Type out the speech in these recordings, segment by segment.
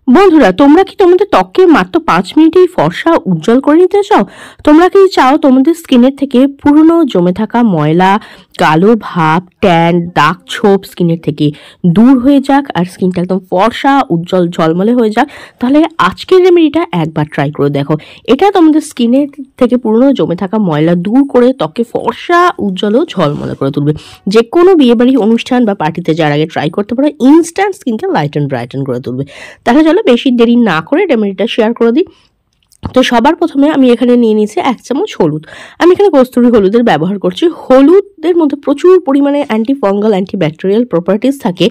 বন্ধুরা, তোমরা কি তোমাদের ত্বককে মাত্র ৫ মিনিটেই ফর্সা উজ্জ্বল করে নিতে চাও? তোমরা কি চাও তোমাদের স্কিনের থেকে পুরনো জমে থাকা ময়লা, কালো ভাব, ট্যান, দাগ ছোপ স্কিনের থেকে দূর হয়ে যাক আর স্কিনটা একদম ফর্সা উজ্জ্বল ঝলমলে হয়ে যাক? তাহলে আজকের রেমেডিটা একবার ট্রাই করে দেখো। এটা তোমাদের স্কিনের থেকে পুরনো জমে থাকা ময়লা দূর করে ত্বককে ফর্সা উজ্জ্বল ও ঝলমলে করে তুলবে। যে কোনো বিয়েবাড়ি অনুষ্ঠান বা পার্টিতে যাওয়ার আগে ট্রাই করতে পারো, ইনস্ট্যান্ট স্কিনকে লাইট অ্যান্ড ব্রাইটেন করে তুলবে। তাহলে চলো বেশি দেরি না করে রেমেডিটা শেয়ার করে দিই। তো সবার প্রথমে আমি এখানে নিয়ে নিয়েছি 1 চামচ হলুদ। আমি এখানে কস্তুরি হলুদের ব্যবহার করছি। হলুদের মধ্যে প্রচুর পরিমাণে অ্যান্টিফাঙ্গাল অ্যান্টিব্যাকটেরিয়াল প্রপার্টিস থাকে,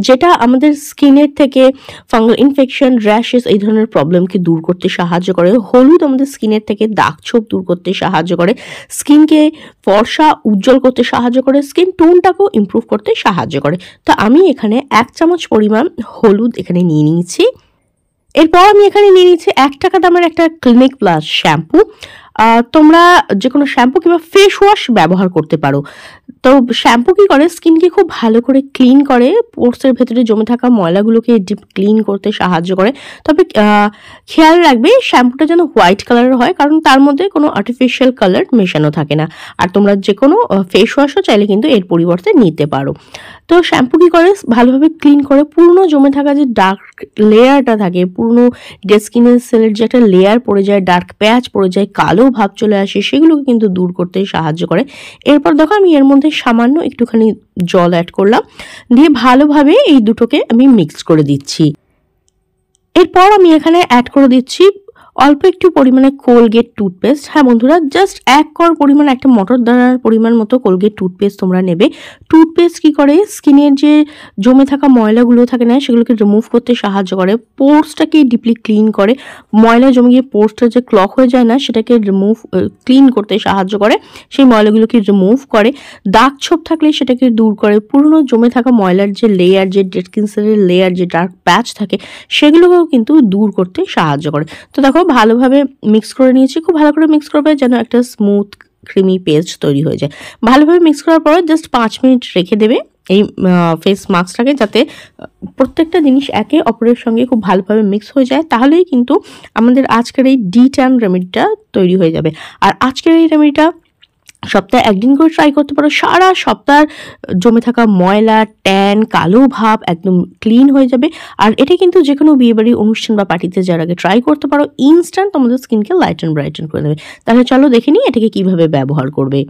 যেটা আমাদের স্কিনের থেকে ফাঙ্গাল ইনফেকশন, র্যাশেস এই ধরনের প্রবলেমকে দূর করতে সাহায্য করে। হলুদ আমাদের স্কিনের থেকে দাগ ছোপ দূর করতে সাহায্য করে, স্কিনকে ফর্সা উজ্জ্বল করতে সাহায্য করে, স্কিন টোনটাকেও ইমপ্রুভ করতে সাহায্য করে। তো আমি এখানে 1 চামচ পরিমাণ হলুদ এখানে নিয়ে নিয়েছি। এরপর আমি এখানে নিয়ে নিচ্ছি 1 টাকা দামের একটা ক্লিনিক প্লাস শ্যাম্পু। তোমরা যে কোনো শ্যাম্পু কিংবা ফেস ওয়াশ ব্যবহার করতে পারো। তো শ্যাম্পু কি করে, স্কিনকে খুব ভালো করে ক্লিন করে, পোর্সের ভেতরে জমে থাকা ময়লাগুলোকে ডিপ ক্লিন করতে সাহায্য করে। তবে খেয়াল রাখবে শ্যাম্পুটা যেন হোয়াইট কালারের হয়, কারণ তার মধ্যে কোনো আর্টিফিশিয়াল কালার মেশানো থাকে না। আর তোমরা যে কোনো ফেস ওয়াশও চাইলে কিন্তু এর পরিবর্তে নিতে পারো। তো শ্যাম্পু কি করে, ভালোভাবে ক্লিন করে পুরনো জমে থাকা যে ডার্ক লেয়ারটা থাকে, পুরনো ডেড স্কিনের সেলের যে একটা লেয়ার পড়ে যায়, ডার্ক প্যাচ পড়ে যায়, কালো ভাব চলে আসে, সেগুলোকে কিন্তু দূর করতে সাহায্য করে। এরপর দেখো আমি এর মধ্যে সামান্য একটুখানি জল অ্যাড করলাম, দিয়ে ভালোভাবে এই দুটোকে আমি মিক্স করে দিচ্ছি। এরপর আমি এখানে অ্যাড করে দিচ্ছি অল্প একটু পরিমাণে কোলগেট টুথপেস্ট। হ্যাঁ বন্ধুরা, জাস্ট 1 কর পরিমাণ, একটা মটর দানার পরিমাণ মতো কোলগেট টুথপেস্ট তোমরা নেবে। টুথপেস্ট কি করে, স্কিনের যে জমে থাকা ময়লাগুলো থাকে না, সেগুলোকে রিমুভ করতে সাহায্য করে, পোর্সটাকে ডিপলি ক্লিন করে, ময়লা জমে গিয়ে পোর্সটা যে ক্লক হয়ে যায় না, সেটাকে ক্লিন করতে সাহায্য করে, সেই ময়লাগুলোকে রিমুভ করে। দাগ ছোপ থাকলে সেটাকে দূর করে, পুরনো জমে থাকা ময়লার যে লেয়ার, যে ডেড স্কিন সেলের লেয়ার, যে ডার্ক প্যাচ থাকে, সেগুলোকেও কিন্তু দূর করতে সাহায্য করে। তো দেখো ভালোভাবে মিক্স করে নিয়েছি, খুব ভালো করে মিক্স করবে যেন একটা স্মুথ ক্রিমি পেস্ট তৈরি হয়ে যায়। ভালোভাবে মিক্স করার পর জাস্ট 5 মিনিট রেখে দেবে এই ফেস মাস্কটাকে, যাতে প্রত্যেকটা জিনিস একে অপরের সঙ্গে খুব ভালোভাবে মিক্স হয়ে যায়। তাহলেই কিন্তু আমাদের আজকের এই ডি-ট্যান রেমেডিটা তৈরি হয়ে যাবে। আর আজকের এই রেমেডিটা সপ্তাহে 1 দিন করে ট্রাই করতে পারো। সারা সপ্তাহ জমে থাকা ময়লা, ট্যান, কালো ভাব একদম ক্লিন হয়ে যাবে। আর এটা কিন্তু যে কোনো বিয়েবাড়ি অনুষ্ঠান বা পার্টিতে যাওয়ার আগে ট্রাই করতে পারো, ইনস্ট্যান্ট তোমাদের স্কিনকে লাইট অ্যান্ড ব্রাইটেন করে দেবে। তাহলে চলো দেখে নিই এটাকে কিভাবে ব্যবহার করবে।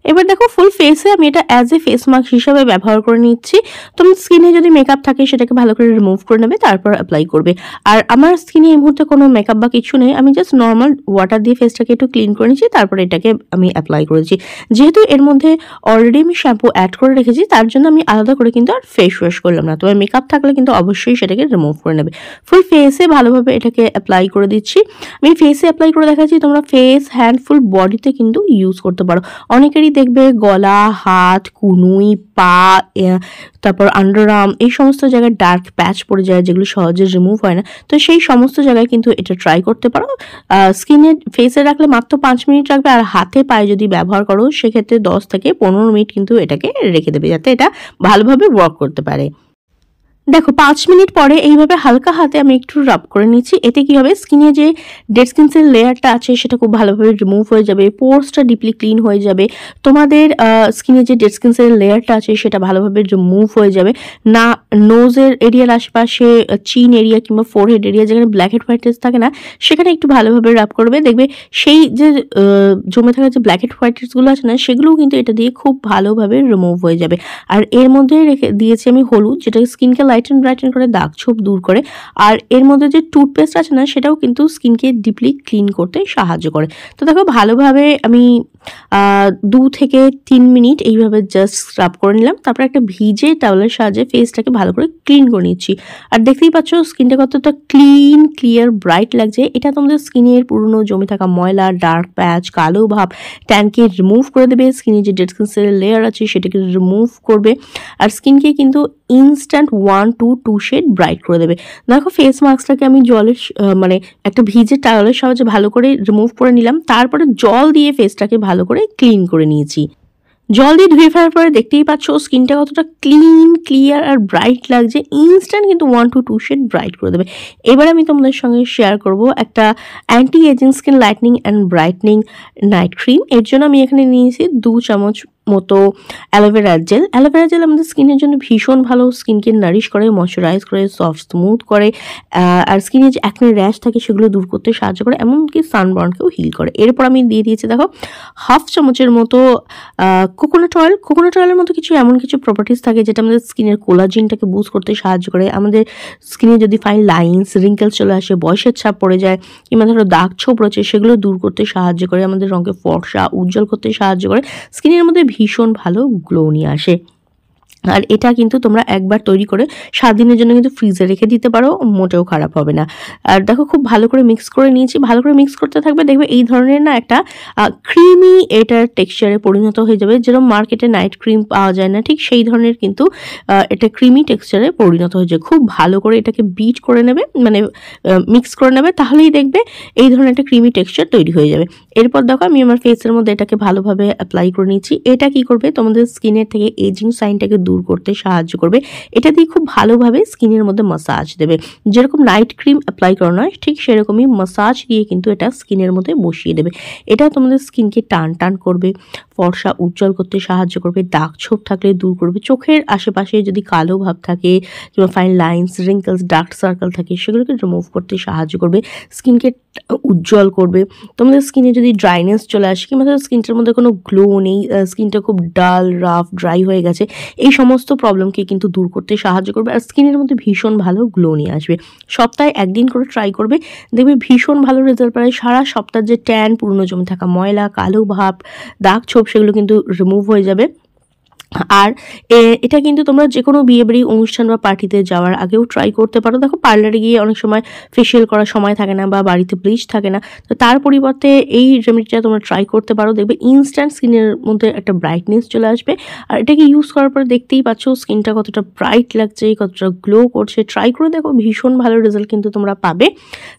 এবার দেখো ফুল ফেসে আমি এটা অ্যাজ এ ফেস মাস্ক হিসাবে ব্যবহার করে নিচ্ছি। তোমার স্কিনে যদি মেকআপ থাকে সেটাকে ভালো করে রিমুভ করে নেবে, তারপর অ্যাপ্লাই করবে। আর আমার স্কিনে এই মুহূর্তে কোনো মেকআপ বা কিছু নেই, আমি জাস্ট নর্মাল ওয়াটার দিয়ে ফেসটাকে একটু ক্লিন করে নিচ্ছি, তারপর এটাকে আমি অ্যাপ্লাই করেছি। যেহেতু এর মধ্যে অলরেডি আমি শ্যাম্পু অ্যাড করে রেখেছি, তার জন্য আমি আলাদা করে কিন্তু আর ফেস ওয়াশ করলাম না। তোমার মেকআপ থাকলে কিন্তু অবশ্যই সেটাকে রিমুভ করে নেবে। ফুল ফেসে ভালোভাবে এটাকে অ্যাপ্লাই করে দিচ্ছি। আমি ফেসে অ্যাপ্লাই করে দেখাচ্ছি, তোমরা ফেস, হ্যান্ড, ফুল বডিতে কিন্তু ইউজ করতে পারো। অনেকেরই দেখবে গলা, হাত, কুনুই, পা, তারপর আন্ডারআর্ম, এই সমস্ত জায়গায় ডার্ক প্যাচ পড়ে যায়, যেগুলো সহজে রিমুভ হয় না। তো সেই সমস্ত জায়গায় কিন্তু এটা ট্রাই করতে পারো। স্কিনে, ফেসে রাখলে মাত্র 5 মিনিট রাখবে, আর হাতে পায়ে যদি ব্যবহার করো সেক্ষেত্রে 10 থেকে 15 মিনিট কিন্তু এটাকে রেখে দেবে, যাতে এটা ভালোভাবে ওয়ার্ক করতে পারে। দেখো 5 মিনিট পরে এইভাবে হালকা হাতে আমি একটু রাব করে নিচ্ছি। এতে কি হবে, স্কিনে যে ডেড স্কিন সেল লেয়ারটা আছে সেটা খুব ভালোভাবে রিমুভ হয়ে যাবে, পোর্সটা ডিপলি ক্লিন হয়ে যাবে, তোমাদের স্কিনে যে ডেড স্কিন সেল লেয়ারটা আছে সেটা ভালোভাবে রিমুভ হয়ে যাবে না। নোজের এরিয়ার আশেপাশে, চিন এরিয়া কিংবা ফোরহেড এরিয়া যেখানে ব্ল্যাক হেড হোয়াইট হেডস থাকে না, সেখানে একটু ভালোভাবে রাব করবে, দেখবে সেই যে জমে থাকা যে ব্ল্যাক হেড হোয়াইট হেডসগুলো আছে না, সেগুলোও কিন্তু এটা দিয়ে খুব ভালোভাবে রিমুভ হয়ে যাবে। আর এর মধ্যে রেখে দিয়েছি আমি হলুদ, যেটা স্কিনকে লাইট অ্যান্ড ব্রাইটেন করে, দাগ ছোপ দূর করে। আর এর মধ্যে যে টুথপেস্ট আছে না, সেটাও কিন্তু স্কিনকে ডিপলি ক্লিন করতে সাহায্য করে। তো দেখো ভালোভাবে আমি 2 থেকে 3 মিনিট এইভাবে জাস্ট স্ক্রাব করে নিলাম, তারপর একটা ভিজে টাওয়েলের সাহায্যে ফেসটাকে ভালো করে ক্লিন করে নিচ্ছি। আর দেখতেই পাচ্ছ স্কিনটা কতটা ক্লিন, ক্লিয়ার, ব্রাইট লাগছে। এটা তোমাদের স্কিনের পুরনো জমে থাকা ময়লা, ডার্ক প্যাচ, কালো ভাব, ট্যানকে রিমুভ করে দেবে, স্কিনে যে ডেড স্কিন সেলের লেয়ার আছে সেটাকে রিমুভ করবে, আর স্কিনকে কিন্তু ইনস্ট্যান্ট 1 to 2 শেড ব্রাইট করে দেবে। দেখো ফেস মাস্কটাকে আমি জলের মানে একটা ভিজে টাওয়েলের সাহায্যে ভালো করে রিমুভ করে নিলাম, তারপরে জল দিয়ে ফেসটাকে ভালো করে ক্লিন করে নিয়েছি। জল দিয়ে ধুয়ে ফেলার পরে দেখতেই পাচ্ছ স্কিনটা কতটা ক্লিন, ক্লিয়ার আর ব্রাইট লাগছে। ইনস্ট্যান্ট কিন্তু 1 to 2 শেড ব্রাইট করে দেবে। এবার আমি তোমাদের সঙ্গে শেয়ার করব একটা anti aging skin lightening and brightening night cream. এর জন্য আমি এখানে নিয়েছি 2 চামচ মতো অ্যালোভেরা জেল। অ্যালোভেরা জেল আমাদের স্কিনের জন্য ভীষণ ভালো, স্কিনকে নারিশ করে, ময়শ্চারাইজ করে, সফট স্মুথ করে, আর স্কিনে যে একনে র্যাশ থাকে সেগুলো দূর করতে সাহায্য করে, এমনকি সানবার্নকেও হিল করে। এরপর আমি দিয়ে দিয়েছি দেখো হাফ চামচের মতো কোকোনাট অয়েল। কোকোনাট অয়েলের মতো কিছু এমন কিছু প্রপার্টিস থাকে যেটা আমাদের স্কিনের কোলাজিনটাকে বুস্ট করতে সাহায্য করে। আমাদের স্কিনে যদি ফাইন লাইন্স, রিঙ্কেলস চলে আসে, বয়সের ছাপ পড়ে যায়, কিংবা ধরো দাগ ছোপ রয়েছে, সেগুলো দূর করতে সাহায্য করে, আমাদের রঙকে ফর্সা উজ্জ্বল করতে সাহায্য করে, স্কিনের মধ্যে ভীষণ ভালো গ্লো নিয়ে আসে। আর এটা কিন্তু তোমরা একবার তৈরি করে 7 দিনের জন্য কিন্তু ফ্রিজে রেখে দিতে পারো, মোটেও খারাপ হবে না। আর দেখো খুব ভালো করে মিক্স করে নিয়েছি, ভালো করে মিক্স করতে থাকবে, দেখবে এই ধরনের না একটা ক্রিমি এটার টেক্সচারে পরিণত হয়ে যাবে। যেরকম মার্কেটে নাইট ক্রিম পাওয়া যায় না, ঠিক সেই ধরনের কিন্তু এটা ক্রিমি টেক্সচারে পরিণত হয়ে যায়। খুব ভালো করে এটাকে বিট করে নেবে, মানে মিক্স করে নেবে, তাহলেই দেখবে এই ধরনের একটা ক্রিমি টেক্সচার তৈরি হয়ে যাবে। এরপর দেখো আমি আমার ফেসের মধ্যে এটাকে ভালোভাবে অ্যাপ্লাই করে নিচ্ছি। এটা কি করবে, তোমাদের স্কিনের থেকে এজিং সাইনটাকে দূর করতে সাহায্য করবে। এটা দিয়ে খুব ভালোভাবে স্কিনের মধ্যে মাসাজ দেবে। যেরকম নাইট ক্রিম অ্যাপ্লাই করানো হয় ঠিক সেরকমই মাসাজ দিয়ে কিন্তু এটা স্কিনের মধ্যে বসিয়ে দেবে। এটা তোমাদের স্কিনকে টান টান করবে, ফর্সা উজ্জ্বল করতে সাহায্য করবে, দাগ ছোপ থাকলে দূর করবে, চোখের আশেপাশে যদি কালো ভাব থাকে কিংবা fine lines, wrinkles, dark circle থাকে সেগুলোকে রিমুভ করতে সাহায্য করবে, স্কিনকে উজ্জ্বল করবে। তোমাদের স্কিনে যদি ড্রাইনেস চলে আসে কিংবা ধরো স্কিনটার মধ্যে কোনো গ্লো নেই, স্কিনটা খুব ডাল, রাফ, ড্রাই হয়ে গেছে, এই সমস্ত প্রবলেমকে কিন্তু দূর করতে সাহায্য করবে আর স্কিনের মধ্যে ভীষণ ভালো গ্লো নিয়ে আসবে। সপ্তাহে 1 দিন করে ট্রাই করবে, দেখবে ভীষণ ভালো রেজাল্ট পাবে। সারা সপ্তাহ যে ট্যান, পুরনো জমে থাকা ময়লা, কালো ভাব, দাগ ছোপ সেগুলো কিন্তু রিমুভ হয়ে যাবে। আর এটা কিন্তু তোমরা যে কোনো বিয়েবাড়ি অনুষ্ঠান বা পার্টিতে যাওয়ার আগেও ট্রাই করতে পারো। দেখো পার্লারে গিয়ে অনেক সময় ফেশিয়াল করার সময় থাকে না বা বাড়িতে ব্লিচ থাকে না, তো তার পরিবর্তে এই রেমেডিটা তোমরা ট্রাই করতে পারো, দেখবে ইনস্ট্যান্ট স্কিনের মধ্যে একটা ব্রাইটনেস চলে আসবে। আর এটাকে ইউজ করার পরে দেখতেই পাচ্ছ স্কিনটা কতটা ব্রাইট লাগছে, কতটা গ্লো করছে। ট্রাই করে দেখো, ভীষণ ভালো রেজাল্ট কিন্তু তোমরা পাবে।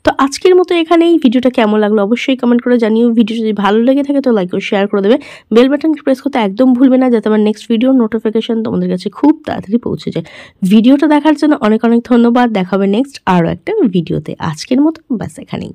তো আজকের মতো এখানেই। ভিডিওটা কেমন লাগলো অবশ্যই কমেন্ট করে জানিও। ভিডিও যদি ভালো লেগে থাকে তো লাইক ও শেয়ার করে দেবে। বেল বাটন প্রেস করতে একদম ভুলবে না, যাতে আমার নেক্সট ভিডিও নোটিফিকেশন তোমাদের কাছে খুব তাড়াতাড়ি পৌঁছে যায়। ভিডিওটা দেখার জন্য অনেক অনেক ধন্যবাদ। দেখা হবে নেক্সট আরও একটা ভিডিওতে। আজকের মতো ব্যাস এখানেই।